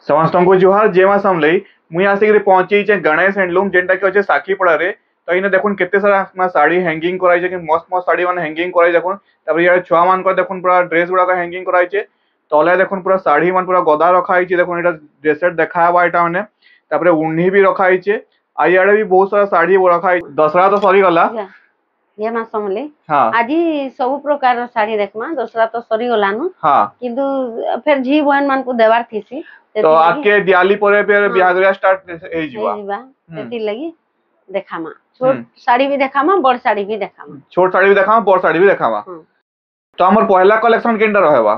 समस्तଙ୍କୁ जुहार जय मां समलई मुई आसिक पहुंची गणेश हैंडलूम जेनटा कि अच्छे साखीपड़ा रे तो इने देखुन केते सारा अपना साड़ी हैंगिंग कराई कि मस्त मस्त साड़ी मान हैंगिंग कराई देखुन तापर यार छुआ मान को देखुन पूरा ड्रेस गुडा हैंगिंग कराई छे तले देखुन पूरा साड़ी मान पूरा गदा रखा छे देखुन एटा ड्रेस सेट देखावा एटा माने तापर उन्ही भी रखा छे आ याडे भी बहुत सारा साड़ी रखा है दसरा तो सरी गला ये मां समले हां आजी सब प्रकार साड़ी देखमा दसरा तो सरी गला न हां किंतु फिर जी बहन मान को देवार थीसी तो आके दिवाली परे फिर बिहागरिया स्टार्ट हे जीवा तेती लगी देखामा छोट साड़ी भी देखामा बड़ साड़ी भी देखामा छोट साड़ी भी देखामा बड़ साड़ी भी देखामा तो हमर पहला कलेक्शन केनटा रहबा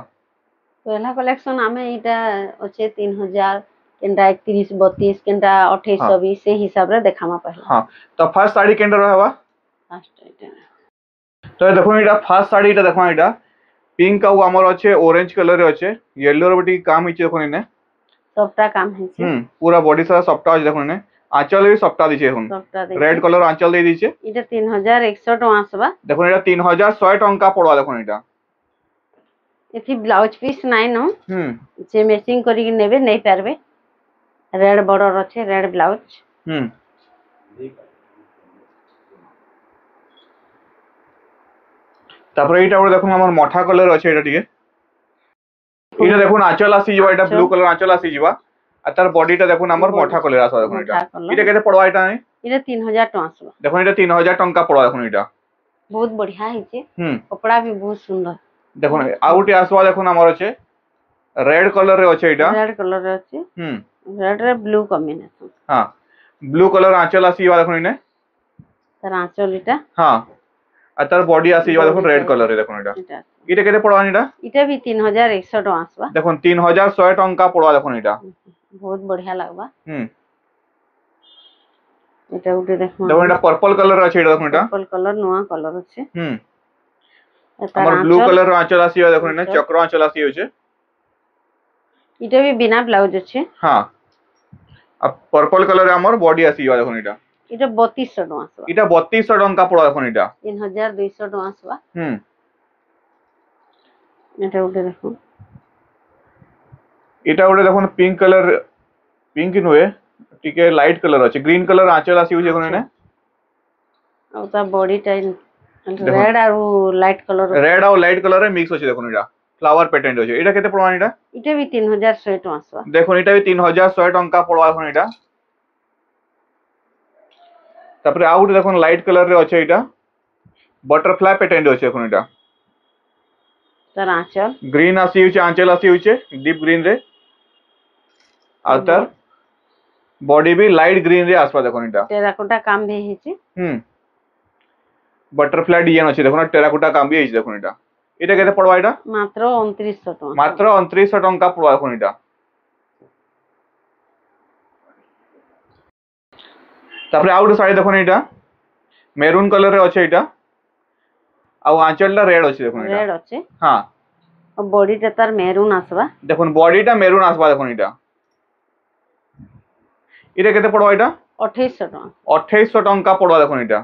पहला कलेक्शन हमें इटा अच्छे 3000 केनटा 31 32 केनटा 28 20 से हिसाब रे देखामा पहला हां तो फर्स्ट साड़ी केनटा रहबा फर्स्ट इटा तो देखो इटा फर्स्ट साड़ी इटा देखो इटा पिंक आ हमर अच्छे ऑरेंज कलर रे अच्छे येलो रे बटी काम हिचे देखो इने सबटा काम हिचे पूरा बॉडी सारा सबटा अछि देखो इने आंचल भी सबटा दिछे हुन रेड कलर आंचल दे दिछे इटा 3100 टका आसबा देखो इटा 3100 टका पड़वा देखो इटा एथि ब्लाउज पीस नाइ न जे मैचिंग करी के नेबे नै पारबे रेड बॉर्डर अच्छे रेड ब्लाउज तापर एटा देखो हमर मठा कलर अछि एटा टिके इटा देखो आंचल आसी जीवा एटा ब्लू कलर आंचल आसी जीवा आ तार बॉडीटा देखो हमर मठा कलर आसा देखो एटा इटा केते पड़वा एटा नै इटा 3000 टका आसबा देखो इटा 3000 टका पड़वा देखो इटा बहुत बढ़िया हिचे कपड़ा भी बहुत सुंदर देखो आउटे आसवा देखो हमर अछि रेड कलर रे अछि एटा रेड कलर रे अछि रेड रे ब्लू कॉम्बिनेशन हां ब्लू कलर आंचल आसी जीवा देखो इने तार आंचल इटा हां आ तार बॉडी आसी जीवा देखो रेड कलर रे देखो इटा इटा केते पड़वा इटा भी 3100 टका आसबा देखो 3100 टका पड़वा देखो इटा बहुत बढ़िया लागबा इटा उठे देखो इटा पर्पल कलर अछि इटा देखो इटा पर्पल कलर नोआ कलर अछि हमर ब्लू कलर आंचल आसी देखो इने चक्र आंचल आसी होचे इटा भी बिना ब्लाउज अछि हां अब पर्पल कलर हमर बॉडी आसी देखो इटा इटा 3200 टका आसबा इटा 3200 टका पड़वा देखो इटा 3200 टका आसबा इटा उठे देखो इटा उठे देखो पिंक कलर पिंक नुए टिके लाइट कलर अछि ग्रीन कलर आंचल आसी होचे कोने आ ता बॉडी टाइम रेड और लाइट कलर रे मिक्स अछि देखो इटा फ्लावर पैटर्न अछि इटा केते पड़वा इटा भी 3100 टका आसबा देखो इटा भी 3100 टका पड़वा देखो इटा तापर आउट देखो लाइट कलर रे अछि इटा बटरफ्लाई पैटर्न अछि देखो इटा तार आंचल ग्रीन आसी होचे आंचल आसी होचे डीप ग्रीन रे आतर बॉडी भी लाइट ग्रीन रे आसपा देखो इटा टेराकोटा काम भी हिची बटरफ्लाई डिजाइन अछि देखो ना टेराकोटा काम भी हिची देखो इटा इटा केते पड़वा इटा मात्र 2900 टका मात्र 2900 टका पड़वा देखो इटा तापर आउट साइड देखो इटा मेरून कलर रे अछि इटा आ आंचलटा रेड अछि देखो इटा रेड अछि हां और बॉडीटा तार मेरून आसबा देखो बॉडीटा मेरून आसबा देखो इटा इटा केते पड़वा इटा 2800 टका 2800 टका पड़वा देखो इटा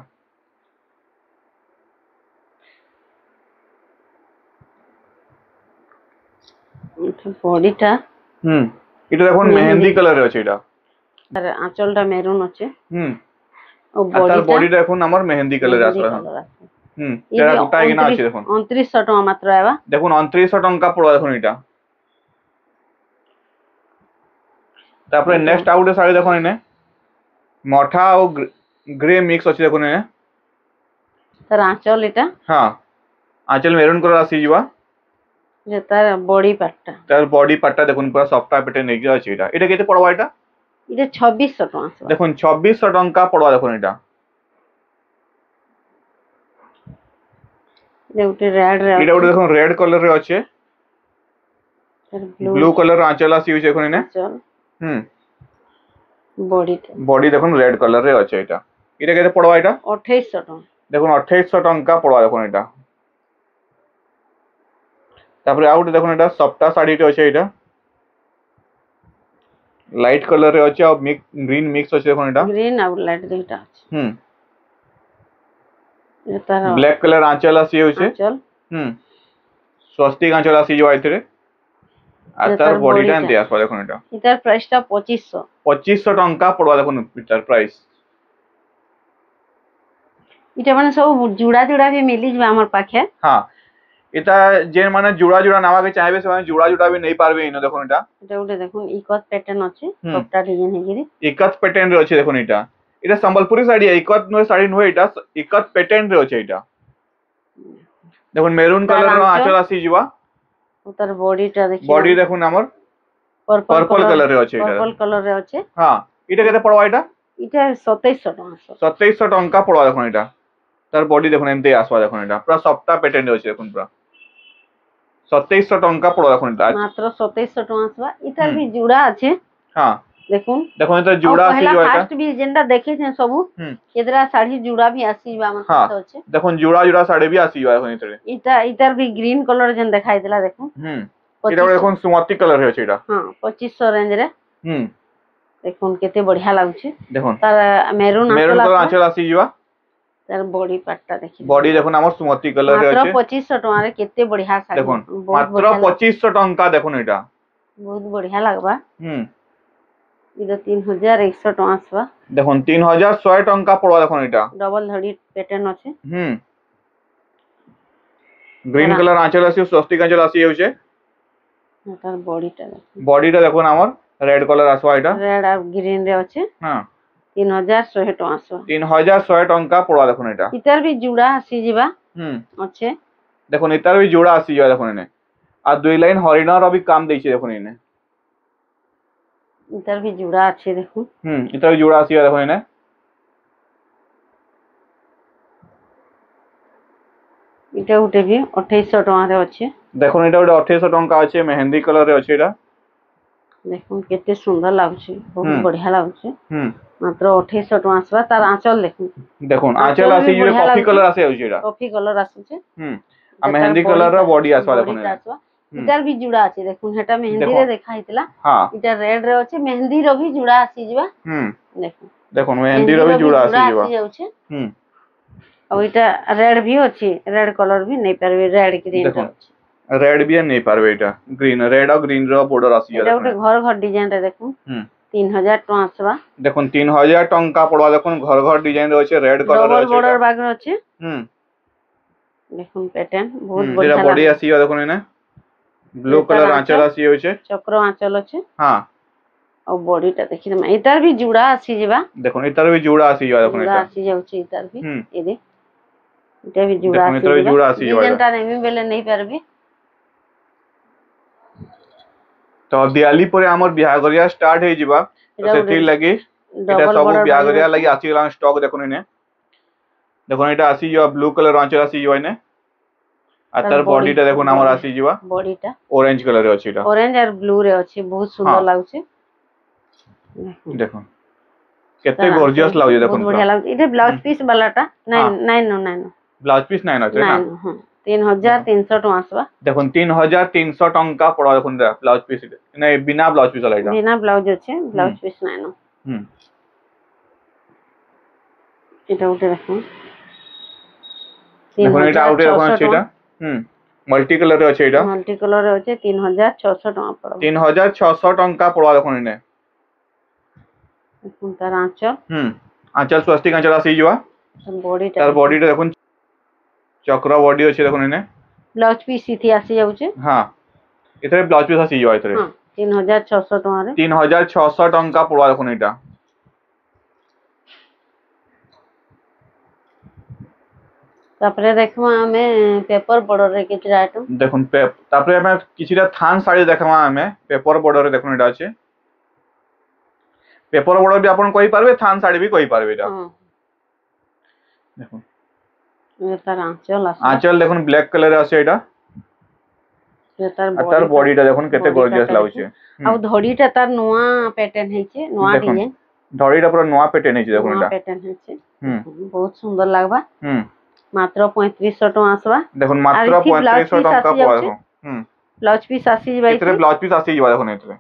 बॉडीटा इटा देखो मेहंदी कलर रे अछि इटा तार आंचलटा मेरून अछि और बॉडीटा देखो हमर मेहंदी कलर आसबा टेराकोटा इना अछि देखो 2900 टका मात्र आबा देखो 2900 टका पड़वा देखो इटा तापर नेक्स्ट आउट साड़ी देखो इने मठा और ग्रे मिक्स अछि देखो इने तार आंचल इटा हां आंचल मेरून कलर आसी जीवा जे तार बॉडी पार्टटा देखो पूरा सॉफ्ट पैटर्न नेकी अछि इटा केते पड़वा इटा 2600 टका आसबा देखो 2600 टका पड़वा देखो इटा उठे रेड रे इटा उठे देखो रेड कलर रे अछि ब्लू कलर आंचल आसी होचे कोने ने बॉडी देखो रेड कलर रे अछि इटा केते पड़वा इटा 2800 टका देखो 2800 टका पड़वा देखो इटा तापर आउट देखो इटा सप्ता साड़ी टे अछि इटा लाइट कलर रे अछि और ग्रीन मिक्स अछि देखो इटा ग्रीन और लाइट दुटा अछि ये तार ब्लैक कलर आंचल आसी होचे आंचल स्वस्तिक आंचल आसी जो आइतरे আর তার বডিটা এমতি আসবা দেখুন এটা এটার প্রাইসটা 2500 2500 টঙ্কা পড়বা দেখুন এটার প্রাইস এটা মানে সব জুড়া জুড়া भी মিলি যাবে আমার পাখে হ্যাঁ এটা যে মানে জোড়া জোড়া নেওয়াকে চাইবে সে মানে জোড়া জোড়া भी नहीं পারবে ইনো দেখুন এটা ଗୋଟେ দেখুন ইকত প্যাটার্ন আছে সবটা ডিজাইন ହେଇକିରି ইকত প্যাটার্ন রে আছে দেখুন এটা এটা সম্বলপুরি শাড়ি ইকত নয় শাড়ি নয় এটা ইকত প্যাটার্ন রে আছে এটা দেখুন মেরুন কালার র আঁচল আসি ଯିବା তার বডিটা দেখি বডি দেখুন আমার পার্পল কালার রে আছে এটা পার্পল কালার রে আছে হ্যাঁ এটা কেতে পড়বা এটা এটা 2700 টাকা 2700 টঙ্কা পড়বা দেখুন এটা তার বডি দেখুন এমতি আসবা দেখুন এটা পুরো সফটা প্যাটার্ন রে আছে দেখুন পুরো 2700 টঙ্কা পড়বা দেখুন এটা মাত্র 2700 টাকা আসবা এটার भी জুড়া আছে হ্যাঁ দেখুন দেখুন এটা জুড়া আসি ଯିବା এটা ফার্স্ট भी যেটা দেখেছেন সবু এদরা শাড়ি জুড়া भी আসি ଯିବା আমার কাছে আছে দেখুন জুড়া জুড়া শাড়ি भी আসি ଯିବା দেখুন এটার भी গ্রিন কালার যেন দেখাইতলা দেখুন এটা দেখুন সুমতি কালার আছে এটা হ্যাঁ 2500 রেঞ্জ রে দেখুন কেতে বঢ়িয়া লাগুছে দেখুন তার মেরুন কালার আঁচল আসি ଯିବା তার বডি পার্টটা দেখি বডি দেখুন আমার সুমতি কালার রে আছে মাত্র 2500 টাকা রে কেতে বঢ়িয়া শাড়ি দেখুন মাত্র 2500 টঙ্কা দেখুন এটা বহুত বঢ়িয়া লাগবা এটা 3100 টাকা আসবা দেখুন 3100 টঙ্কা পড়বা দেখুন এটা ডবল ধড়ি প্যাটার্ন আছে গ্রিন কালার আঁচল আসি স্বস্তিক আঁচল আসি হচ্ছে তার বডিটা দেখুন আমার রেড কালার আসবা এটা রেড আর গ্রিন রে আছে হ্যাঁ 3100 টাকা আসবা 3100 টঙ্কা পড়বা দেখুন এটা ইতার भी জুড়া আসি ଯିବା আছে দেখুন এটার भी জোড়া আসি ଯିବା দেখুন এনে আর দুই লাইন হরিণার भी কাম দিয়েছে দেখুন এনে ইতার भी জুড়া আছে দেখুন এটার भी জোড়া আসি ଯିବା দেখুন এনে এটা উঠে भी 2800 টাকা রে আছে দেখুন এটা ওটা 2800 টঙ্কা আছে মেহেন্দি কালার রে আছে এটা দেখুন কেতে সুন্দর লাগুছে বহুত বঢ়িয়া লাগুছে মাত্র 2800 টাকা আসবা তার আঁচল দেখুন দেখুন আঁচল আসি যে কফি কালার আসে হচ্ছে এটা কফি কালার আসছে আর মেহেন্দি কালার র বডি আসবা দেখুন এটার भी জুড়া আছে দেখুন এটা মেহেন্দি রে দেখাইতলা এটা রেড রে আছে মেহেন্দি র भी জুড়া আসি ଯିବା দেখুন দেখুন মেহেন্দি র भी জুড়া আসি ଯିବା আর এটা রেড भी আছে রেড কালার भी नहीं পারবে রেড গ্রিন দেখুন রেড भी नहीं পারবে এটা গ্রিন রেড আর গ্রিন র বর্ডার আসি এটা একটা ঘর ঘর ডিজাইন রে দেখুন 3000 টাকা আসবা দেখুন 3000 টঙ্কা পড়বা দেখুন ঘর ঘর ডিজাইন রয়েছে রেড কালার আছে বর্ডার বাগ আছে দেখুন প্যাটার্ন বহুত বড়িয়া বডি আসি দেখুন এনে ব্লু কালার আঁচল আসি হচ্ছে চক্র আঁচল আছে হ্যাঁ আর বডিটা দেখি না এটার भी জুড়া আসি ଯିବା দেখুন এটার भी জোড়া আসি ଯିବା দেখুন এটা আসি যাচ্ছে এটার भी এদে এটা भी জুড়া আসি ଯିବା ডিজাইনটা নেমি বেলে নেই পারবে তো দিওয়ালি পরে আমার বিহাগরিয়া স্টার্ট হই ଯିବା তো সেটি লাগি এটা সব বিহাগরিয়া লাগি আসি গলা স্টক দেখুন এনে দেখুন এটা আসি ଯିବା ব্লু কালার আঁচল আসি ଯିବା এনে আর তার বডিটা দেখুন আমার আসি ଯିବା বডিটা অরেঞ্জ কালার আছে এটা অরেঞ্জ আর ব্লু রে আছে বহুত সুন্দর লাগুছে দেখুন কেতে গর্জিয়াস লাগুছে দেখুন বহুত বঢ়িয়া লাগুছে এটা ব্লাউজ পিস বালাটা নাই ব্লাউজ পিস নাই আছে না 3300 টাকা আসবা দেখুন 3300 টঙ্কা পড়া দেখুন ব্লাউজ পিস নাই বিনা ব্লাউজ পিস আলাইটা বিনা ব্লাউজ আছে ব্লাউজ পিস নাই এটা উঠে দেখুন দেখুন এটা আউটে দেখুন আছে এটা মাল্টি কালার আছে এটা মাল্টি কালার আছে 3600 টাকা পড়া 3600 টঙ্কা পড়া দেখুন এনে দেখুন তার আঁচল আঁচল স্বস্তিক আঁচল আসি ଯିବା তার বডিটা দেখুন চক্র বডি আছে দেখুন এনে ব্লাউজ পিস ইতি আসি যাচ্ছে হ্যাঁ এটারে ব্লাউজ পিস আসি ଯିବା এটারে 3600 টাকা রে 3600 টঙ্কা পড়া দেখুন এটা তারপরে দেখবা আমি পেপার বর্ডার রে কিছু আইটেম দেখুন তারপরে আমি কিছুটা থান শাড়ি দেখাবা আমি পেপার বর্ডার দেখুন এটা আছে পেপার বর্ডার भी আপন কই পারবে থান শাড়ি भी কই পারবে এটা দেখুন তার আঁচল আছে আঁচল দেখুন ব্ল্যাক কালারে আছে এটা তার বডিটা দেখুন কেতে গর্জিয়াস লাগুছে আর ধড়িটা তার নোয়া প্যাটার্ন হইছে নোয়া ডিজাইন ধড়িটা পুরো নোয়া প্যাটার্ন হইছে দেখুন এটা প্যাটার্ন হইছে বহুত সুন্দর লাগবা মাত্র 3500 টাকা আসবা দেখুন মাত্র 3500 টাকা পড়া ব্লাউজ পিস আসি যাবে এটারে ব্লাউজ পিস আসি যাবে দেখুন এটারে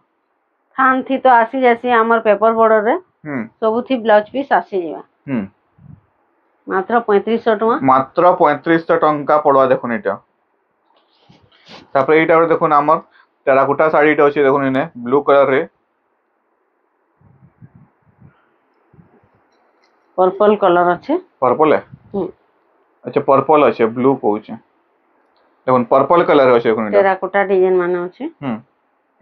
থান থি তো আসি যাসি আমার পেপার বর্ডার রে সবুথি ব্লাউজ পিস আসি যাবে মাত্র 3500 টাকা মাত্র 3500 টাকা পড়বা দেখুন এটা তারপরে এইটা দেখুন আমার टेराकोटा शाड़ी टा अच्छे देखो इने ब्लू कलर रे पर्पल कलर अच्छे पर्पल है अच्छा पर्पल अच्छे ब्लू कहूचे देखो पर्पल कलर अच्छे देखो इटा टेराकोटा डिजाइन माने अच्छे हम्म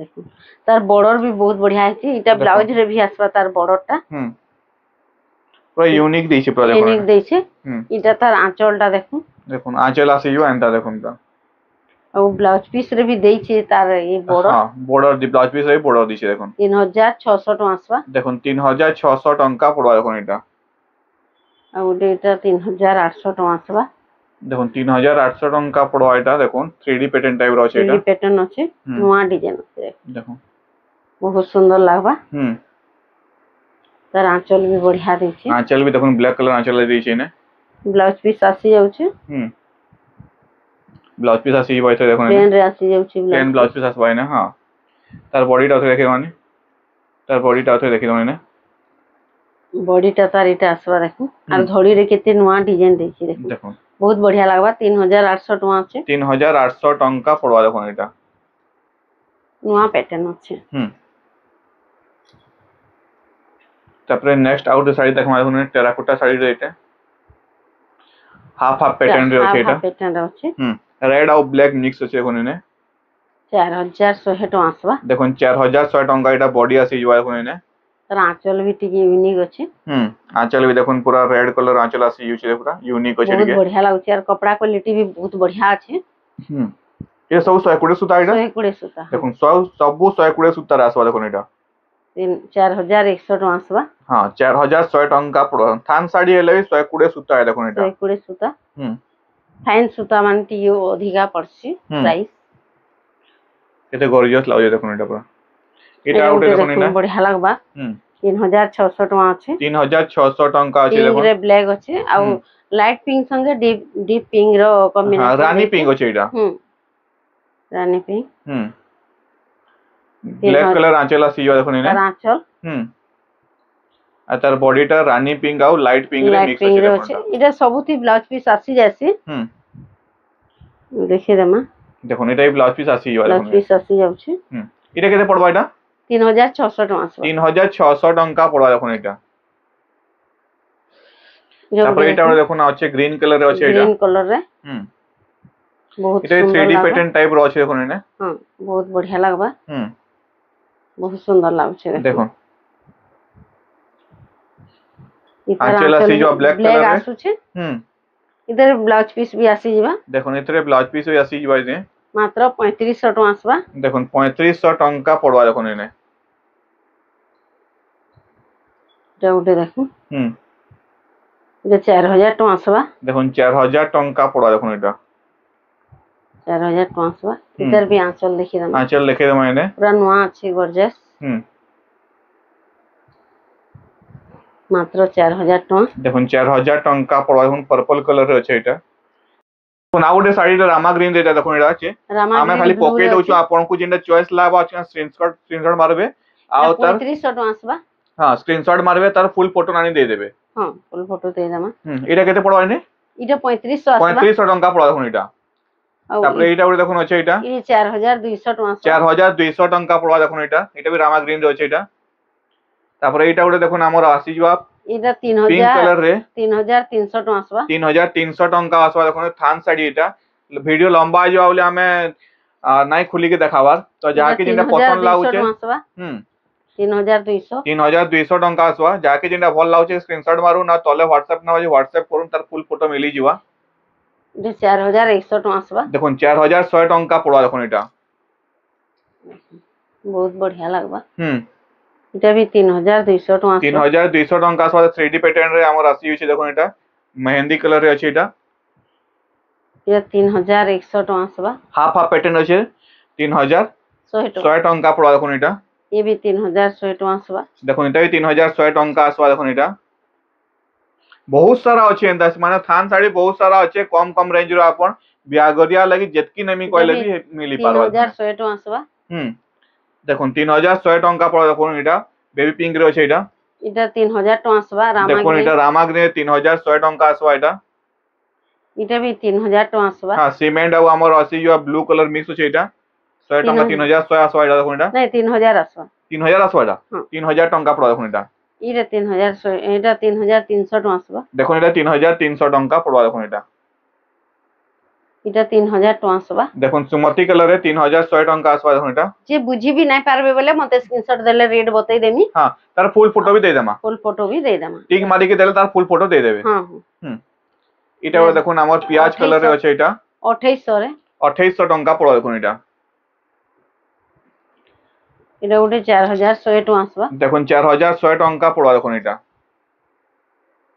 देखो तार बॉर्डर भी बहुत बढ़िया है इटा ब्लाउज रे भी आसबा तार बॉर्डर टा पूरा यूनिक देछि पूरा देखो यूनिक देछि इटा तार आंचल टा देखो देखो आंचल आसीयो एंता देखो इटा और ब्लाउज पीस रे भी देछि तार ये बॉर्डर हां बॉर्डर दी ब्लाउज पीस रे बॉर्डर दिछि देखो 3600 टका आसबा देखो 3600 टंका पड़वा देखो इटा और एटा 3800 टका आसबा देखो 3800 टंका पड़वा एटा देखो 3D पैटर्न टाइप रो छै एटा 3D पैटर्न अछि नवा डिजाइन अछि देखो बहुत सुंदर लागबा तार आंचल भी बढ़िया देछि आंचल भी देखो ब्लैक कलर आंचल देछि ने ब्लाउज पीस आसी जाउ छै ब्लाउज पीस आसी जाय छै देखो प्लेन रे आसी जाउ छै प्लेन ब्लाउज पीस आसबाय ने हां तार बॉडी टा देखे माने तार बॉडी टा देखे माने बॉडी टा तार इटा आसबा देखो और धड़ी रे केते नवा डिजाइन देछि देखो बहुत बढ़िया लागबा 3800 टका छै 3800 टंका पड़वा देखो एटा नवा पैटर्न अछि तापरे नेक्स्ट आउट साड़ी देखमा देखो टेराकोटा साड़ी रे एटा हाफ पैटर्न रे अछि एटा पैटर्न रे अछि रेड और ब्लैक मिक्स अछि देखो ने 4100 टका आसबा देखो 4100 टंका एटा बॉडी आसी जवा देखो ने तार आंचल भी टिके यूनिक अछि आंचल भी देखो पूरा रेड कलर आंचल आसी यूज पूरा यूनिक अछि बहुत बढ़िया लागछ यार कपड़ा क्वालिटी भी बहुत बढ़िया अछि ये सब 120 सूता एटा 120 सूता देखो सब 120 सूता आसबा देखो एटा 4100 टका आसबा हां 4100 टंका पड़ो थान साड़ी हेले 120 सूता है देखो एटा 120 सूता फाइन सूता मान टियो अधिका पड़छि प्राइस केते गॉर्जियस लागे देखो एटा पूरा एटा उठे देखो ने बढ़िया लागबा 3600 टका अछि 3600 टंका अछि देखो रे ब्लैक अछि आ लाइट पिंक संगे डीप पिंक रो कॉम्बिनेशन हां रानी पिंक अछि एटा रानी पिंक ब्लैक कलर आंचल आसी देखो ने आंचल आ तार बॉडी टा रानी पिंक आ लाइट पिंक रे मिक्स अछि देखो इटा सबुती ब्लाउज पीस आसी जासी देखि देमा देखो एटा ब्लाउज पीस आसी जाय ब्लाउज पीस आसी जाउ छै इटा केते पड़बा एटा 3600 टका आसबा 3600 टंका पड़वा देखो एटा तापर एटा देखो ना अच्छे ग्रीन कलर रे अछि एटा ग्रीन कलर रे बहुत सुंदर एटा 3D पैटर्न टाइप रो अछि देखो ने हां बहुत बढ़िया लागबा बहुत सुंदर लाग छै देखो आंचल आसी जो ब्लैक कलर रे आसु छै इधर ब्लाउज पीस भी आसी जिबा देखो एतरे ब्लाउज पीस भी आसी जिबा जे मात्र 3500 टका आसबा देखो 3500 टंका पड़वा देखो ने उठे देखो ये 4000 टका आसबा देखो 4000 टंका पड़वा देखो एटा 4000 टका आसबा इधर भी आंचल देखि दम आंचल देखे दम एने पूरा नवा अछि गॉर्जियस मात्र 4000 टका देखो 4000 टंका पड़वा देखो पर्पल कलर रे अछि एटा कोन आउटे साड़ी रामा ग्रीन देता देखो एटा अछि आमे खाली पके दउछु आपन को जेंडा चॉइस लाबा अछि स्क्रीनशॉट मारबे आ तार 3500 टका आसबा हां स्क्रीनशॉट मारबे तार फुल फोटो नानी दे देबे हां फुल फोटो दे देमा एटा केते पड़वा ने इटा 3500 आसबा 3500 टंका पड़वा देखो एटा तापर एटा उडे देखो अछि एटा ई 4200 टका आसबा 4200 टंका पड़वा देखो एटा भी रामा ग्रीन रे अछि एटा तापर एटा उडे देखो हमर आसी जवा इटा 3000 पिंक कलर रे 3300 टका आसबा 3300 टंका आसबा देखो थान साड़ी एटा वीडियो लंबा जो आउले हमें नाइ खुली के देखावार तो जाके जेंडा पसंद लागुचे 3200 टंका आसबा जाके जेंडा भल लागुचे स्क्रीनशॉट मारू ना तले व्हाट्सएप ना व्हाट्सएप करू तार फुल फोटो मिली जिवा जे 4100 टका आसबा देखो 4100 टंका पड़वा देखो एटा बहुत बढ़िया लागबा इटा भी 3200 टका 3200 टंका आसबा 3D पैटर्न रे हमर आसी होचे देखो एटा मेहंदी कलर रे अछि एटा ये 3100 टका आसबा हाफ पैटर्न अछि 3100 टंका पड़वा देखो एटा ये भी 3100 टका आसबा देखो एटा भी 3100 टंका आसबा देखो एटा बहुत सारा अछि एंदा माने थान साड़ी बहुत सारा अछि कम रेंज रो आपन बियागरिया लगी जेतकी नमी कहले भी मिली पारबा 3100 टका आसबा देखो 3100 टंका पड़वा देखो एटा बेबी पिंक रे अछि एटा 3000 टका आसबा रामा देखो एटा रामा ग्रीन 3100 टंका आसबा एटा भी 3000 टका आसबा हां सीमेंट आ हमर अछि जो ब्लू कलर मिक्स अछि एटा 100 ଟଙ୍କା 3100 আসবা এটা দেখুন এটা নাই 3000 আসবা 3000 আসবা এটা 3000 ଟଙ୍କା পড়বা দেখুন এটা এটা 3000 এটা 3300 টଙ୍କା আসবা দেখুন এটা 3300 ଟଙ୍କା পড়বা দেখুন এটা এটা 3000 টଙ୍କା আসবা দেখুন সুমতি কলর রে 3100 ଟଙ୍କା আসবা দেখুন এটা যে বুঝি भी নাই পারবে বলে মতে স্ক্রিনশট দেলে রেট বতাই দেমি হ্যাঁ তার ফুল ফটো भी দেই দেমা ফুল ফটো भी দেই দেমা টিক মারিকে দেলে তার ফুল ফটো দেই দেবে হ্যাঁ হুম এটা দেখুন আমার পিয়াজ কলর রে আছে এটা 2800 রে 2800 ଟଙ୍କା পড়বা দেখুন এটা এটা উঠে 4100 টଙ୍କା আসবা দেখুন 4100 ଟଙ୍କା পড়বা দেখুন এটা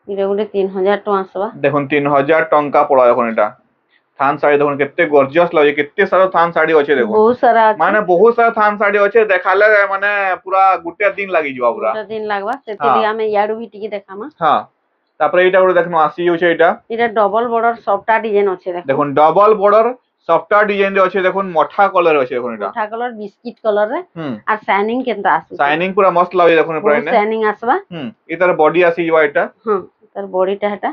এটা উঠে 3000 টଙ୍କା আসবা দেখুন 3000 ଟଙ୍କା পড়বা দেখুন এটা থান শাড়ি দেখুন কেতে গর্জিয়াস লাগে কেতে সারা থান শাড়ি আছে দেখুন বহুত সারা আছে মানে বহুত সারা থান শাড়ি আছে দেখালে মানে পুরা গুটে দিন লাগি যাবা পুরা গোটা দিন লাগবা সেতি আমি ইয়াডু भी টিকে দেখামা হ্যাঁ তারপরে এটা গুলো দেখুন আসি হচ্ছে এটা এটা ডবল বর্ডার সবটা ডিজাইন আছে দেখুন ডবল বর্ডার সফটওয়্যার ডিজাইন রে আছে দেখুন মঠা কলর আছে দেখুন এটা মঠা কলর বিস্কিট কলর রে আর শাইনিং কেনতা আসছে শাইনিং পুরা মস্ত লাগে দেখুন পুরা এনে শাইনিং আসবা এটার বডি আসি যাবা এটা তার বডিটা এটা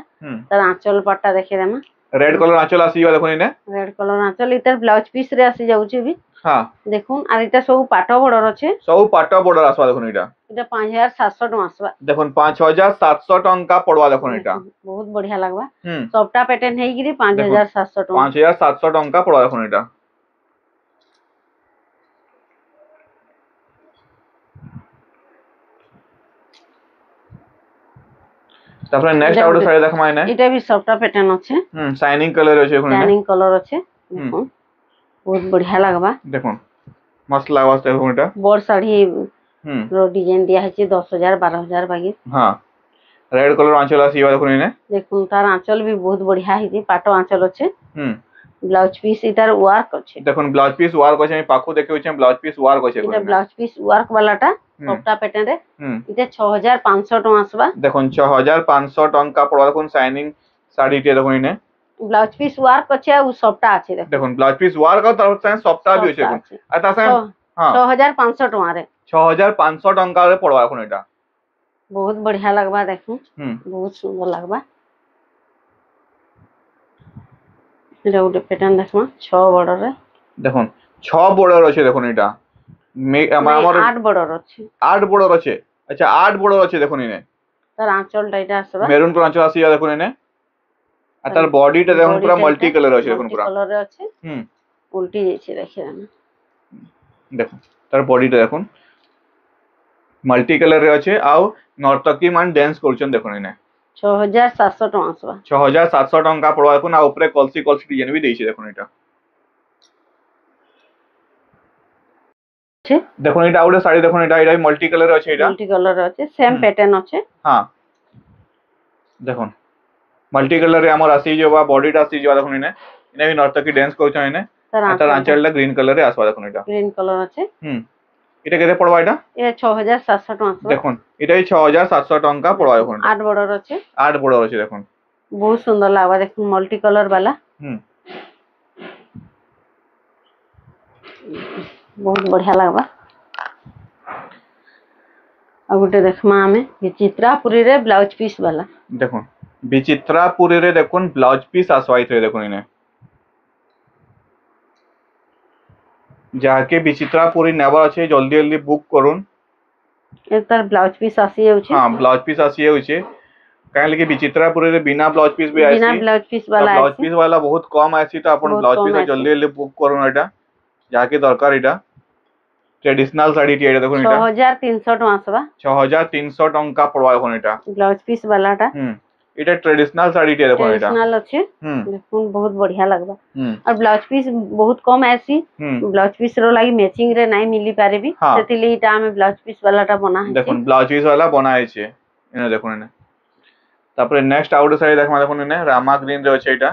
তার আঁচল পাটটা দেখে দেমা রেড কলর আঁচল আসি যাবা দেখুন এনে রেড কলর আঁচল এটার ব্লাউজ পিস রে আসি যাଉଛି भी হ্যাঁ দেখুন আর এটা সব পাট বর্ডর আছে সব পাট বর্ডর আসবা দেখুন এটা 5700 টଙ୍କା আসবা দেখুন 5700 ଟଙ୍କା পড়বা দেখুন এটা বহুত বঢ়িয়া লাগবা সবটা প্যাটার্ন হেইগিরি 5700 টଙ୍କା 5700 ଟଙ୍କା পড়বা দেখুন এটা তারপরে নেক্সট আউট শাড়ি দেখাম আইনা এটা भी সবটা প্যাটার্ন আছে শাইনিং কলর আছে দেখুন শাইনিং কলর আছে দেখুন বহুত বঢ়িয়া লাগবা দেখুন মস্ত লাগবা দেখুন এটা বড় শাড়ি रो डिजाइन दिया है 10000 12000 बागी हां रेड कलर आंचल आसी देखुन इने देखुन तार आंचल भी बहुत बढ़िया है पाटो आंचल আছে ব্লাউজ পিস এটার ওয়ার্ক আছে দেখুন ব্লাউজ পিস ওয়ার্ক আছে আমি পাখু দেখে হচ্ছে ব্লাউজ পিস ওয়ার্ক আছে এটা ব্লাউজ পিস ওয়ার্ক वालाটা সবটা প্যাটার্ন রে এটা 6500 টাকা আসবা দেখুন 6500 টাকা পড়া দেখুন শাইনিং শাড়িটি দেখুন ইনে ব্লাউজ পিস ওয়ার্ক আছে আর সবটা আছে দেখুন ব্লাউজ পিস ওয়ার্ক আর তার সাথে সবটা भी আছে দেখুন আর তার সাথে হ্যাঁ 6500 টাকা রে 6500 টাকা রে পড়বা এখন এটা বহুত বঢ়িয়া লাগবা দেখুন বহুত সুন্দর লাগবা এটা ওটা প্যাটার্ন দেখো 6 বর্ডার রে দেখুন 6 বর্ডার আছে দেখুন এটা আমার 8 বর্ডার আছে 8 বর্ডার আছে আচ্ছা 8 বর্ডার আছে দেখুন ইনে তার আঁচলটা এটা আসবা মেরুন কালার আঁচল আসি দেখুন ইনে আর তার বডিটা দেখুন পুরো মাল্টি কালার আছে দেখুন পুরো কালারে আছে উল্টি যাচ্ছে দেখেন দেখুন তার বডিটা দেখুন মাল্টি কালার রে আছে আউ নর্তকী মান ডান্স করছন দেখুন ইনে 6700 টাকা আসবা 6700 টাকা পড়বা দেখুন আর উপরে কলসি কলসি ডিজাইন भी দেইছে দেখুন এটা দেখুন এটা আউটে শাড়ি দেখুন এটা এটা মাল্টি কালার আছে এটা মাল্টি কালার আছে সেম প্যাটার্ন আছে হ্যাঁ দেখুন মাল্টি কালার রে আমার আসি যাবা বডিটা আসি যাবা দেখুন ইনে ইনে भी নর্তকী ডান্স করছন ইনে তার আঁচলটা গ্রিন কালারে আসবা দেখুন এটা গ্রিন কালার আছে এটা কেতে পড়বা এটা 6700 টাকা আসবা দেখুন এটাই 6700 টাকা পড়বা দেখুন 8 বর্ডার আছে 8 বর্ডার আছে দেখুন বহুত সুন্দর লাগবা দেখুন মাল্টি কালার वाला बहुत बढ़िया लगवा अब गोटे देखमा हमें विचित्रापुरी रे ब्लाउज पीस वाला देखो विचित्रापुरी रे देखुन ब्लाउज पीस आसवाई थे देखुन इने जाके विचित्रापुरी नेबर আছে जल्दी जल्दी बुक করুন এটার ব্লাউজ পিস আসি যাচ্ছে हां ब्लाउज पीस आसी যাচ্ছে কারণ কি विचित्रापुरी रे बिना ब्लाउज पीस भी आसी बिना ब्लाउज पीस वाला ब्लाउज पीस वाला बहुत कम आसी तो अपन ब्लाउज पीस जल्दी जल्दी बुक করুন এটা যাকে দরকার এটা ট্রেডিশনাল শাড়ি টি এটা দেখুন এটা 6300 টাকা আসবা 6300 টাকা পড়বা এখন এটা ব্লাউজ পিস वालाটা এটা ট্রেডিশনাল শাড়ি টি দেখুন এটা ট্রেডিশনাল আছে দেখুন বহুত बढ़िया লাগবা আর ব্লাউজ পিস বহুত কম আসি ব্লাউজ পিস रो লাগি ম্যাচিং রে নাই মিলি পারেবি সেতিলি এটা আমি ব্লাউজ পিস वालाটা বনা আছে দেখুন ব্লাউজ পিস वाला বনাইছে এনে দেখুন এনে তারপরে নেক্সট আউট সাইড দেখমা দেখুন এনে রামা গ্রিন রে আছে এটা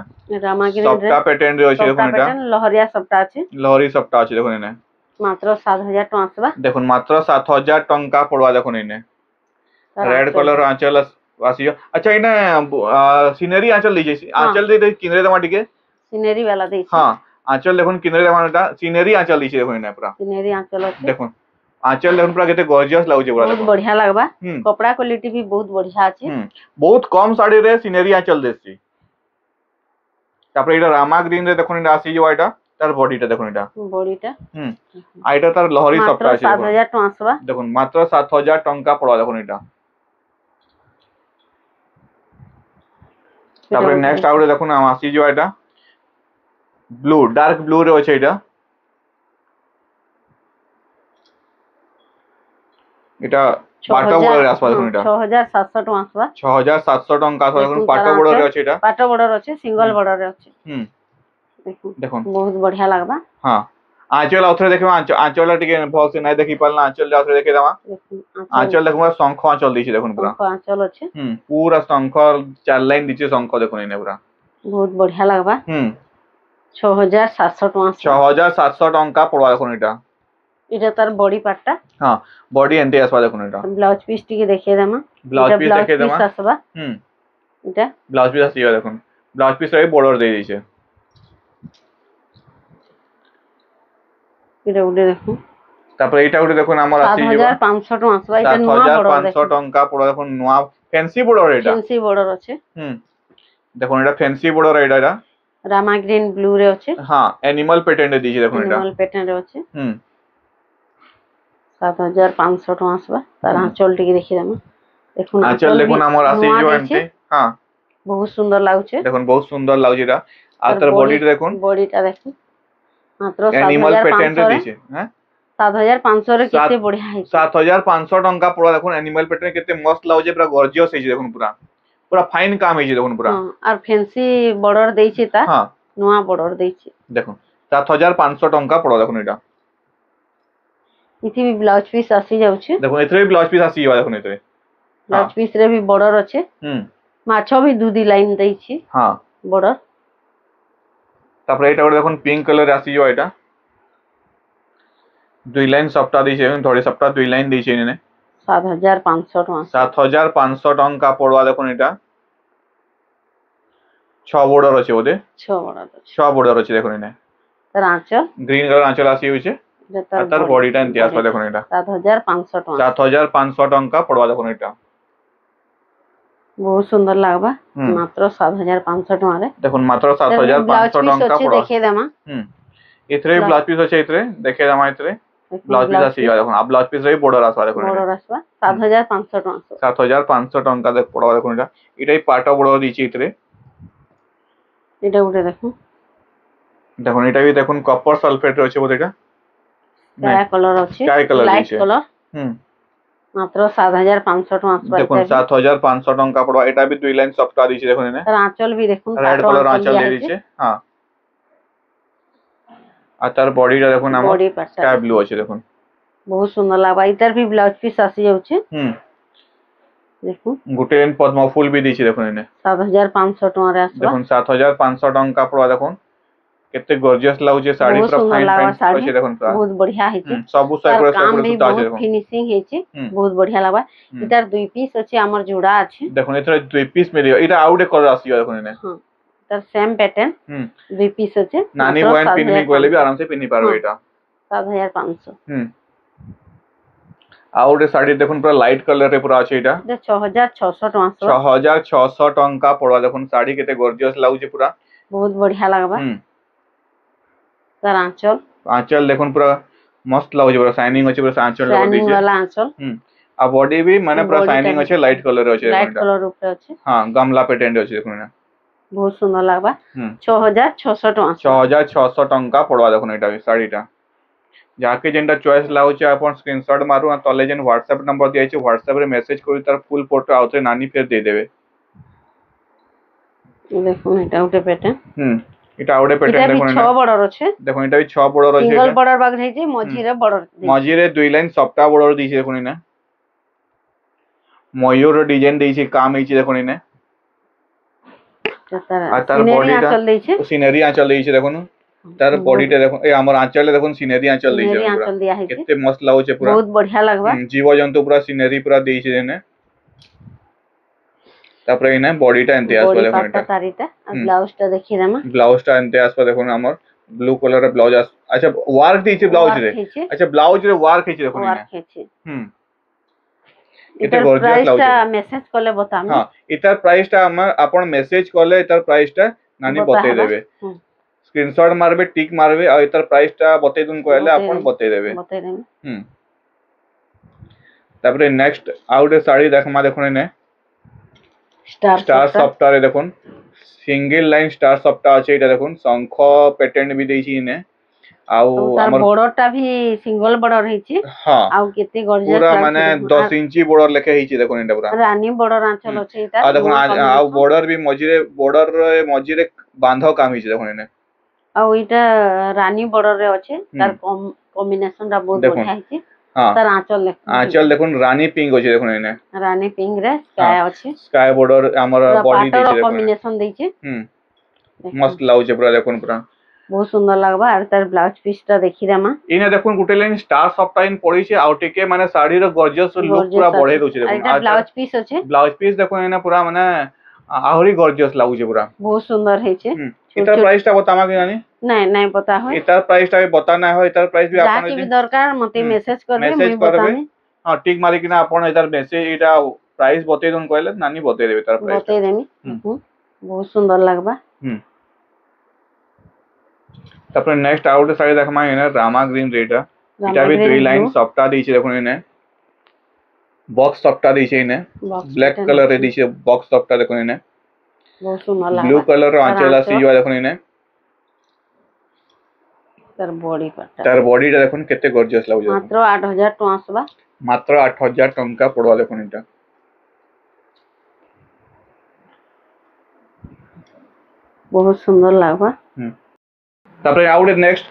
রামা গ্রিন রে সবটা প্যাটার্ন রে আছে দেখুন এটা লহরিয়া সবটা আছে লহরি সবটা আছে দেখুন এনে মাত্র 7000 টাকা আসবা দেখুন মাত্র 7000 টাকা পড়বা দেখুন এনে রেড কালার আঁচল আসি আচ্ছা এনে সিনারি আঁচল দিছে আঁচল দে কিনরে দমা টিকে সিনারি वाला দিছে हां আঁচল দেখুন কিনরে দমাটা সিনারি আঁচল দিছে দেখুন এনে পুরা সিনারি আঁচল আছে দেখুন আঁচল দেখুন পুরা কেতে গর্জিয়াস লাগুছে পুরা বহুত बढ़िया লাগবা কপড়া কোয়ালিটি भी बहुत बढ़िया আছে বহুত কম শাড়ি রে সিনারি আঁচল দেছি তারপরে এটা রামা গ্রিন রে দেখুন এটা আসি যাওয়া এটা তার বডিটা দেখুন এটা বডিটা আর এটা তার লহরি মাত্র সবটা আছে 7000 টଙ୍କା আসবা দেখুন মাত্র 7000 টଙ୍କା পড়া দেখুন এটা তারপরে নেক্সট আউটে দেখুন আমার আসি যে এটা ব্লু ডার্ক ব্লু রে আছে এটা এটা পাଟ বর্ডর আসবা দেখুন এটা 6700 টଙ୍କା আসবা 6700 টଙ୍କା আসবা দেখুন পাଟ বর্ডর রে আছে এটা পাট বর্ডর আছে সিঙ্গল বর্ডর রে আছে দেখুন বহুত বঢ়িয়া লাগবা হ্যাঁ आंचल आउथरे देखिबा आंचल टिके भल से नै देखि पालना आंचल आउथरे देखि देबा आंचल देखबा शंख आंचल दिछि देखुन पूरा शंख आंचल अछि पूरा शंख चार लाइन दिछि शंख देखुन इने पूरा बहुत बढ़िया लागबा 6700 टଙ୍କା 6700 टଙ୍କା पड़वा देखुन इटा इटा तार बॉडी पार्टटा हां बॉडी एंते आसबा देखुन इटा ब्लाउज पीस टिके देखिए देमा ब्लाउज पीस देखिए देमा आसबा इटा ब्लाउज पीस आसीबा देखुन ब्लाउज पीस रे बॉर्डर दे दिछे এটা উঠে দেখুন তারপরে এটা উঠে দেখুন আমার আসি 7500 টাকা আসবা এটা নয়া বর্ডর 7500 টাকা পড়া দেখুন নয়া ফ্যান্সি বর্ডর এটা ফ্যান্সি বর্ডর আছে দেখুন এটা ফ্যান্সি বর্ডর এটা রামা গ্রিন ব্লু রে আছে হ্যাঁ অ্যানিমাল প্যাটার্ন এ দিয়েছে দেখুন এটা অ্যানিমাল প্যাটার্ন রে আছে 7500 টাকা আসবা তার আঁচল টিকে দেখি দেমা দেখুন আঁচল দেখুন আমার আসি যে এন্তে হ্যাঁ বহুত সুন্দর লাগছে দেখুন বহুত সুন্দর লাগছে এটা আর তার বডিটা দেখুন বডিটা দেখুন মাত্র অ্যানিমাল প্যাটার্ন রে দিয়েছে হ্যাঁ 7500 রে কেতে বঢ়িয়া है 7500 टंका पड़ा देखुन एनिमल पैटर्न केते मस्त लाउजे पूरा गॉर्जियस है देखुन पूरा पूरा फाइन काम है देखुन पूरा और फैंसी बॉर्डर देइछि ता हां नवा बॉर्डर देइछि देखुन 7500 टंका पड़ा देखुन एटा इथि भी ब्लाउज पीस आसी जाउछि देखुन एथरे भी ब्लाउज पीस आसी जावा देखुन एथरे ब्लाउज पीस रे भी बॉर्डर अछि माछो भी दुदी लाइन देइछि हां बॉर्डर तापर एटा देखुन पिंक कलर आसी जावा एटा दुई लाइन सप्ताह दी थोड़ी सप्ताह दुई लाइन दी 7500 टଙ୍କା 7500 टଙ୍କା पड़वा देखुन एटा 6 बॉर्डर अछि ओदे 6 बॉर्डर अछि देखुन इने तार आंचल ग्रीन कलर आंचल आसी होइछे तार बॉडीटा एंती आसबा देखुन एटा 7500 टଙ୍କା 7500 टଙ୍କା पड़वा देखुन एटा बहुत सुंदर लागबा मात्र 7500 टଙ୍କା रे देखुन मात्र 7500 टଙ୍କା पड़वा देखे देमा इथरे ब्लाउज पीस अछि इथरे देखे देमा इथरे ब्लाउज पीस आसी देखुन अब ब्लाउज पीस रे बॉर्डर आसबा देखुन बॉर्डर आसबा 7500 टଙ୍କା 7500 टଙ୍କା देख पड़वा देखुन एटा इटाई पाटा बॉर्डर दिछि इथरे এটা উঠে দেখুন দেখুন এটা भी দেখুন কপার সালফেট রয়েছে বোধ এটা কালা কালার আছে কাই কালার লাইট দিছে কালার মাত্র 7500 টাকা আসবে দেখুন 7500 টাকা পড়া এটা भी দুই লাইন সফটওয়্যার দিছে দেখুন এনে তার আঁচল भी দেখুন রেড কালার আঁচল দিয়ে দিছে হ্যাঁ আর তার বডিটা দেখুন আমার স্কাই ব্লু আছে দেখুন বহুত সুন্দর লাগবা ইতার भी ব্লাউজ পিস আসি যাচ্ছে দেখুন গুটে লাইন পদ্ম ফুল भी দিছে দেখুন এনে 7500 টাকা রে আসবে দেখুন 7500 টাকা পড়া দেখুন কেতে গর্জিয়াস লাগুছে শাড়ি পুরো ফাইন ফাইন আছে দেখুন বহুত বঢ়িয়া আছে সবু সাই করে সুতা আছে দেখুন ফিনিশিং হেছে বহুত বঢ়িয়া লাগবা ইতার দুই পিস আছে আমার জোড়া আছে দেখুন এতরে দুই পিস মিলিও এটা আউটে কালার আসিও দেখুন এনে তার সেম প্যাটার্ন দুই পিস আছে নানি বয়েন পিননি কইলে भी आराम से পিনি পারবে এটা 7500 আউটে শাড়ি দেখুন পুরো লাইট কালার রে পুরো আছে এটা 6600 টাকা 6600 টাকা পড়া দেখুন শাড়ি কেতে গর্জিয়াস লাগুছে পুরা বহুত বঢ়িয়া লাগবা তার আঁচল आंचल देखुन पूरा मस्त लाଗୁছে पूरा শাইনিং আছে पूरा आंचल लगा শাইনিং वाला आंचल आ बॉडी भी माने पूरा শাইনিং আছে লাইট কালার আছে লাইট কালার উপরে আছে हां गमला পেটেন্ট আছে দেখুন না বহুত সুন্দর লাগবা 6600 টাকা 6600 টাকা পড়বা দেখুন এটা শাড়িটা যাকে যেটা চয়েস লাগুছে আপন স্ক্রিনশট মারু আর তলে যেন WhatsApp নাম্বার দিয়েছে WhatsApp রে মেসেজ করি তার ফুল ফটো আউতে নানি ফের দিয়ে দেবে দেখুন এটা উঠে পেটে এটা আউটে প্যাটার্ন দেখুন এটা 6 বর্ডর আছে দেখুন এটা 6 বর্ডর আছে সিঙ্গেল বর্ডর বাগ রইছে মঝিরে বর্ডর মঝিরে দুই লাইন সফটা বর্ডর দিছে দেখুন না ময়ূর ডিজাইন দিছে কাম হইছে দেখুন না আর তার বডিটা সিনারি আঁচল দিছে দেখুন তার বডিটা দেখুন এই আমার আঁচলে দেখুন সিনারি আঁচল দিছে আঁচল দিয়া হইছে কেতে মস্ত লাগুছে পুরা বহুত বঢ়িয়া লাগবা জীবজন্তু পুরা সিনারি পুরা দিছে দেনে তারপরে এনে বডিটা এনতে আসবে দেখুন এটা তারিটা আর ব্লাউজটা দেখিয়ে দামা ব্লাউজটা এনতে আসবে দেখুন আমার ব্লু কালারের ব্লাউজ আচ্ছা ওয়ার্ক দিয়েছে ব্লাউজ রে আচ্ছা ব্লাউজ রে ওয়ার্ক হইছে দেখুন ওয়ার্ক হইছে এটা গর্জিয়াস ব্লাউজ এটা মেসেজ করলে বতাম হ্যাঁ এটার প্রাইসটা আমার আপন মেসেজ করলে এটার প্রাইসটা নানি বতাই দেবে स्क्रीनशॉट मारबे टिक मारबे आ इतर प्राइस टा बतै दुन कहले आपण बतै देबे बतै देबे। तापरे नेक्स्ट आउट साड़ी देखमा देखुन ने स्टार सॉफ्टवेयर देखुन सिंगल लाइन स्टार सॉफ्टवेयर अछि एटा देखुन शंख पेटेंट भी देछि इने आउ तार बॉर्डर टा भी सिंगल बॉर्डर हिची हां आउ केते गॉर्जियस पूरा माने 10 इंची बॉर्डर लेके हिची देखुन एटा पूरा रानी बॉर्डर आंचल अछि एटा आ देखुन आ बॉर्डर भी मझिरे बांध काम हिची देखुन इने आउ एटा रानी बॉर्डर रे अछि तार कॉम्बिनेशन रा बहुत बढ़िया हिची तार आंचल देखुन रानी पिंक अछि देखुन इने रानी पिंक रे स्काई अछि स्काई बॉर्डर हमर बॉडी दिछि देखुन कॉम्बिनेशन दैछि मस्त लाउछ पूरा देखुन पूरा बहुत सुंदर लागबा आर तार ब्लाउज पीस टा देखि देमा इने देखुन गुटे लाइन स्टार सॉफ्टवेयर पड़ी छे आउ टिके माने साड़ी रो गॉर्जियस लुक पूरा बढ़े दोछि देखुन आ ब्लाउज पीस अछि ब्लाउज पीस देखुन इने पूरा माने आहुरी गॉर्जियस लाउछ पूरा बहुत सुंदर है छे इतर प्राइस टा बतामा कि नानी नहीं पता हो इतर प्राइस टा बता ना हो इतर प्राइस भी आपन जाके भी दरकार मते मैसेज करबे मैं बतामी हां टिक मारी किना आपन इतर मैसेज इटा प्राइस बते दन कहले नानी बते देबे इतर प्राइस बते देमी बहुत सुंदर लागबा तापर नेक्स्ट आउट साइड देखमा इने रामा ग्रीन रेटा इटा भी दुई लाइन सॉफ्टा दिछि देखुन इने बॉक्स सॉफ्टा दिछि इने ब्लैक कलर रे दिछि बॉक्स सॉफ्टा देखुन इने बहुत सुंदर लागबा ब्लू कलर रो आंचल आसी जवा देखुन इने तार बॉडी टा देखुन केते गॉर्जियस लागु मात्र 8000 टका आसबा मात्र 8000 टका पड़वा देखुन इटा बहुत सुंदर लागबा तापर आउट नेक्स्ट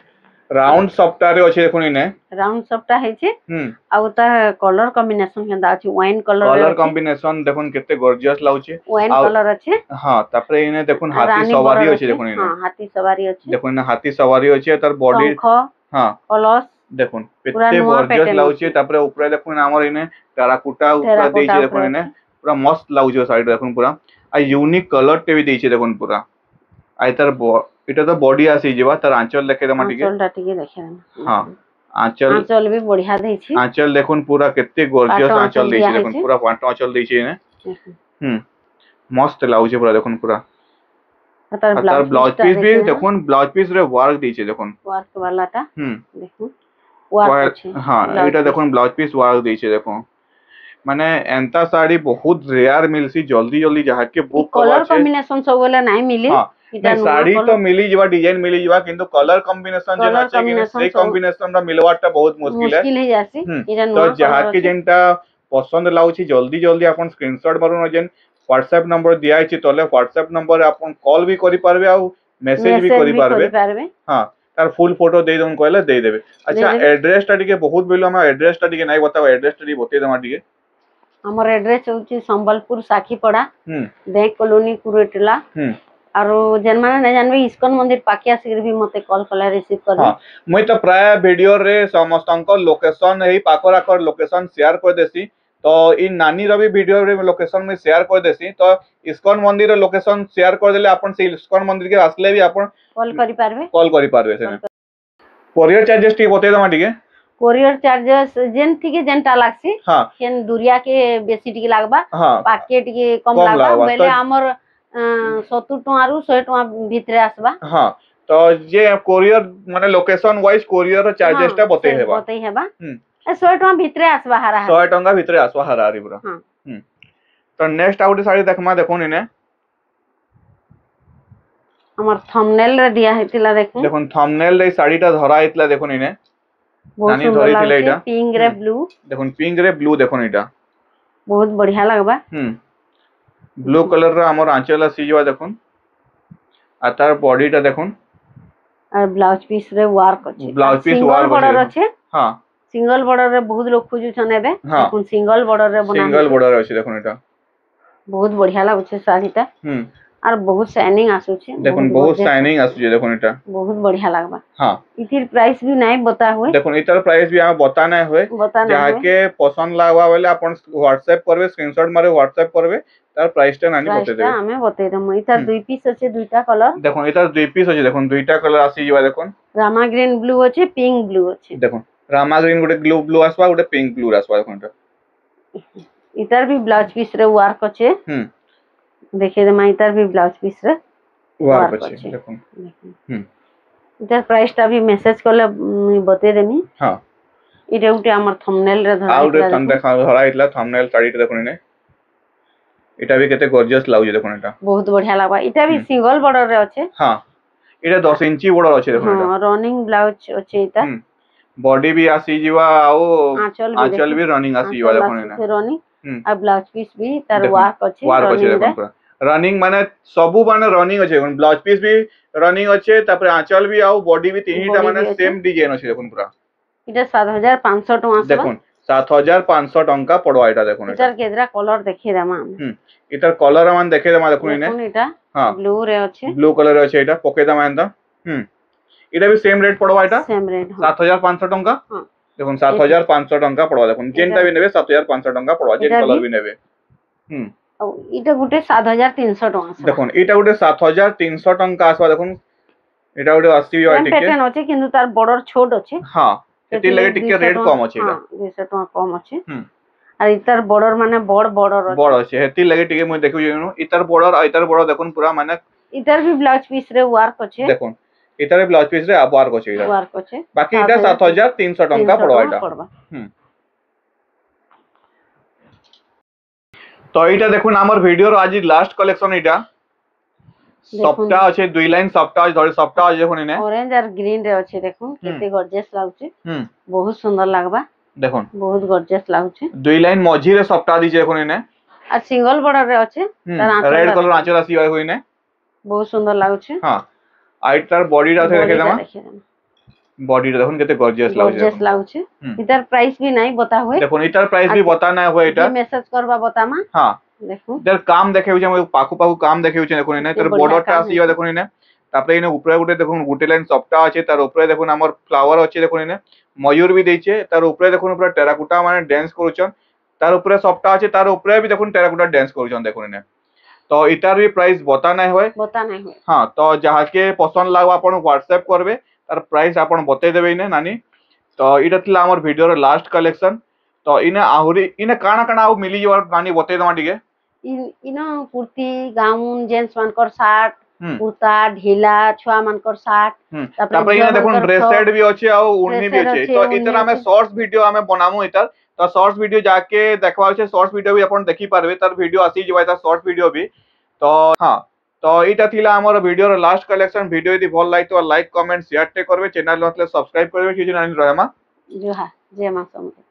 राउंड सॉफ्टवेयर रे अछि देखुन इने राउंड सॉफ्टवेयर है छै आ उता कलर कॉम्बिनेशन केंदा अछि वाइन कलर कॉम्बिनेशन देखुन केते गॉर्जियस लाउछि वाइन कलर अछि हां तापर इने देखुन हाथी सवारी अछि देखुन इने हां हाथी सवारी अछि देखुन इने हाथी सवारी अछि तार बॉडी हां कलर्स देखुन केते गॉर्जियस लाउछि तापर ऊपर देखुन हमर इने टेराकोटा ऊपर देछि देखुन इने पूरा मस्त लाउछि साइड देखुन पूरा आ यूनिक कलर टे भी देछि देखुन पूरा आ तार इटा तो बॉडी आसी जेबा तार आंचल देखे दमा टिके आंचल टिके देखे हां आंचल भी बढ़िया दै छी आंचल देखुन पूरा केते गॉर्जियस आंचल दै छी देखुन पूरा पाटो आंचल दै छी ने मस्त लाउछ पूरा देखुन पूरा तार ब्लाउज पीस भी देखुन ब्लाउज पीस रे वर्क दै छी देखुन वर्क वाला ता देखुन वर्क अछि हां एटा देखुन ब्लाउज पीस वर्क दै छी देखुन माने एंता साड़ी बहुत रेयर मिलसी जल्दी जहा के बुक कलर कॉम्बिनेशन सब वाला नहीं मिली साड़ी तो मिली जवा डिजाइन मिली जवा किंतु कलर कॉम्बिनेशन जेना छै कि से कॉम्बिनेशन रा मिलवाटा बहुत मुश्किल है जासी तो जहा के जेंटा पसंद लाउची जल्दी अपन स्क्रीनशॉट मारुन जेन व्हाट्सएप नंबर दिया छि तले व्हाट्सएप नंबर अपन कॉल भी करि पारबे आ मैसेज भी करि पारबे हां तार फुल फोटो दे दोन कहले दे देबे अच्छा एड्रेस टा टिके बहुत बेलो हम एड्रेस टा टिके नहीं बताओ एड्रेस टा बते दमा टिके हमर एड्रेस होची संबलपुर साखीपड़ा बैंक कॉलोनी कुरेटला आरो जेन माने नै जानबे इस्कन मंदिर पाकिया सिर भी मते कॉल कला रिसीव कर हां मई तो प्राय वीडियो रे समस्त लोकेशन एही पाकोरा कर लोकेशन शेयर कर देसी तो इन नानी रो भी वीडियो रे लोकेशन में शेयर कर देसी तो इस्कन मंदिर रे लोकेशन शेयर कर देले अपन से इस्कन मंदिर के आसले भी अपन कॉल करि पारबे से कोरियर चार्जेस टी बते दमा टिके कोरियर चार्जेस जेन थिके जेनटा लागसी हां केन दुरिया के बेसी टिके लागबा पाके टिके कम लागबा बेले हमर 70 टका रु 100 टका भितरे आसबा हां तो जे कोरियर माने लोकेशन वाइज कोरियर चार्जेस टा बते हेबा 100 टका भितरे आसबा हारा 100 टका भितरे आसबा हारा रे पूरा हां तो नेक्स्ट आउट साड़ी देखमा देखुन इने हमर थंबनेल रे दिया हेतिला देखुन थंबनेल रे साड़ी टा धरा हेतिला देखुन इने नानी धरी थिले इटा पिंक रे ब्लू देखुन पिंक रे ब्लू देखुन इटा बहुत बढ़िया लागबा ब्लू कलर रा हमर आंचल सीजवा देखुन आ तार बॉडी टा देखुन और ब्लाउज पीस रे वर्क अछि ब्लाउज पीस वर्क बॉर्डर अछि हां सिंगल बॉर्डर रे बहुत लोग खोजु छन एबे देखुन सिंगल बॉर्डर रे बना सिंगल बॉर्डर अछि देखुन एटा बहुत बढ़िया लागु छै साड़ी ता और बहुत शाइनिंग आसु छै देखुन बहुत शाइनिंग आसु छै देखुन एटा बहुत बढ़िया लागबा हां इथिर प्राइस भी नहीं बता होय देखुन इतर प्राइस भी हम बता नै होय जाके पसंद लागबा वाले अपन व्हाट्सएप करबे स्क्रीनशॉट मारे व्हाट्सएप करबे तार प्राइस टा नानी बते देबे हमें बते दम इतर दुई पीस अछि दुईटा कलर देखुन इतर दुई पीस अछि देखुन दुईटा कलर आसी जवा देखुन रामा ग्रीन ब्लू अछि पिंक ब्लू अछि देखुन रामा ग्रीन गुटे ब्लू आसबा गुटे पिंक ब्लू आसबा देखुन इतर भी ब्लाउज पीस रे वर्क अछि देखिए दे इतर भी ब्लाउज पीस रे वर्क अछि देखुन इधर प्राइस टा भी मैसेज करले बते देमी। हां इटा उटे हमर थंबनेल रे धरा आउट धरा इतला थंबनेल साड़ी देखुन ने এটা भी केते गॉर्जियस लाଗୁଛି দেখুন এটা बहुत बढ़िया लागबा। इटा भी सिंगल बॉर्डर रे আছে। हां এটা 10 इंची बॉर्डर আছে দেখুন এটা। हां रनिंग ब्लाउज আছে এটা। बॉडी भी आसी जीवा आउ आंचल भी रनिंग आसी जीवा देखुन ने। रनिंग आ ब्लाउज पीस भी तार वर्क আছে रनिंग रे। रनिंग माने सबु माने रनिंग আছে দেখুন ब्लाउज पीस भी रनिंग আছে তারপরে आंचल भी आउ बॉडी भी तीनटा माने सेम डिजाइन আছে দেখুন পুরা। এটা 7500 টাকা আছে। দেখুন 7500 টাকা পড়বা এটা দেখুন এটা। এটার কেদরা কলর দেখিয়ে দেমা। এটার কলর আমান দেখে দেমা দেখুন ইনে। দেখুন এটা हां ব্লু রে আছে। ব্লু কালার আছে এটা পকে দেমা এন্ড এটা भी सेम रेट पड़वा এটা सेम रेट 7500 টাকা। हां দেখুন 7500 টাকা পড়বা দেখুন যেনটা भी নেবে 7500 টাকা পড়বা যেন কলর भी নেবে। এটা গুটে 7300 টাকা আছে। দেখুন এটা গুটে 7300 টাকা আসবা দেখুন এটা গুটে আসছি ওয়াইটি প্যাটার্ন আছে কিন্তু তার বর্ডর ছোট আছে। हां এটি লাগে টিকে রেট কম আছে এটা। 200 টাকা কম আছে। আর ইতার বর্ডর মানে বড় আছে। বড় আছে হেতি লাগে টিকে মই দেখু যেন ইতার বর্ডর আর ইতার বর্ডর দেখুন পুরা মানে ইতার भी ব্লাউজ পিস রে ওয়ার্ক আছে। দেখুন ইতারে ব্লাউজ পিস রে ওয়ার্ক আছে এটা। ওয়ার্ক আছে। বাকি এটা 7300 টাকা পড়বা এটা। তো এটা দেখুন আমার ভিডিওর আজি লাস্ট কালেকশন এটা। সফটা আছে দুই লাইন সফটা আছে ধরে সফটা আছে দেখুন ইনে। অরেঞ্জ আর গ্রিন রে আছে দেখুন কেতে গর্জিয়াস লাগুছে। বহুত সুন্দর লাগবা। দেখুন বহুত গর্জিয়াস লাগুছে। দুই লাইন মঝি রে সফটা দিছে দেখুন ইনে। আর সিঙ্গল বর্ডর রে আছে। তার আঁচল রেড কালার আঁচল আসি দেখুন ইনে। বহুত সুন্দর লাগুছে। হ্যাঁ আর তার বডিটা দেখে দেমা। বডিটা দেখুন কেতে গর্জিয়াস লাগুছে। গর্জিয়াস লাগুছে। ইতার প্রাইস भी নাই বতা হয়। দেখুন ইতার প্রাইস भी বতা না হয় এটা। মেসেজ করবা বতামা। হ্যাঁ দেখুন এর কাম দেখে হইছে আমি পাকু কাম দেখে হইছে দেখুন ইনে তার বর্ডরটা আসি দেখুন ইনে। তারপরে ইনে উপরে গুটে দেখুন গুটে লাইন সফটা আছে তার উপরে দেখুন আমার ফ্লাওয়ার আছে দেখুন ইনে। ময়ূর भी দেইছে তার উপরে দেখুন পুরো টেরাকোটা মানে ডান্স করুছন। তার উপরে সফটা আছে তার উপরে भी দেখুন টেরাকোটা ডান্স করুছন দেখুন ইনে। তো এটার भी প্রাইস বতা নাই হয়। বতা নাই হয়। हां তো যাহাকে পছন্দ লাগবা আপন WhatsApp করবে তার প্রাইস আপন বতাই দেবে ইনে নানি। তো এটা ଥିଲା আমার ভিডিওর লাস্ট কালেকশন। তো ইনে আহুরি ইনে কাଣା কাଣା আউ মিলি যাবার নানি বতাই দমা টিকে। ইনো কুর্তি গাউন জেন্টস মানকর শার্ট কুর্তা ঢিলা ছুয়া মানকর শার্ট তারপরে ইনে দেখুন ড্রেস সেট भी আছে আউ উড়নি भी আছে। তো ইতর আমি শর্টস ভিডিও আমি বনামু ইতর। তো শর্টস ভিডিও যাকে দেখবা আছে শর্টস ভিডিও भी আপন দেখি পারবে তার ভিডিও আসি যাবা তার শর্টস ভিডিও भी। তো হ্যাঁ তো এইটা ଥିଲା আমার ভিডিওর লাস্ট কালেকশন। ভিডিও যদি ভাল লাগতো লাইক কমেন্ট শেয়ার তে করবে চ্যানেল নথলে সাবস্ক্রাইব করবে কিছু নানি রহমা। জয় মা সমতে।